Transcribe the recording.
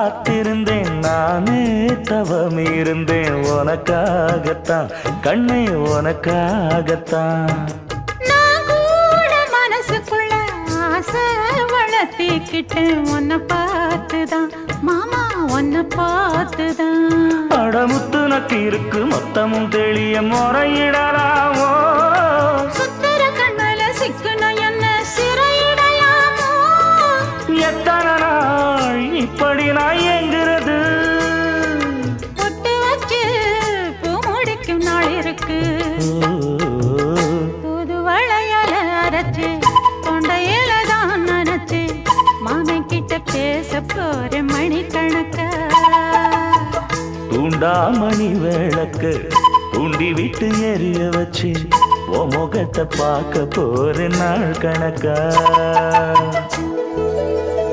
காத்திருந்தேன் நானே தவம் இருந்தேன் உனக்காகத்தான் கண்ணே உனக்காகத்தான் நான் கூட மனசுக்குள்ள ஆசை வளர்த்திக்கிட்டேன் உன்னை பார்த்துதான் மாமா உன்னை பார்த்துதான் அடமுத்து நக்கு இருக்கு மொத்தமும் தெளிய முறையிடலாமோ சுத்தர கண்ணல சிக்கன என்ன சிறையிடையாமோ எத்தனை நாள் இப்படி நான் எங்கிறது பொட்டு வச்சு பூ முடிக்கும் நாள் இருக்கு புது வளையல அரைச்சு தொண்டையில தான் நினைச்சு மாமன் கிட்ட பேச போற மணிக்கணக்கா தூண்டாமணி விளக்கு தூண்டி விட்டு எரிய வச்சு உன் முகத்தை பார்க்க போற நாள் கணக்கா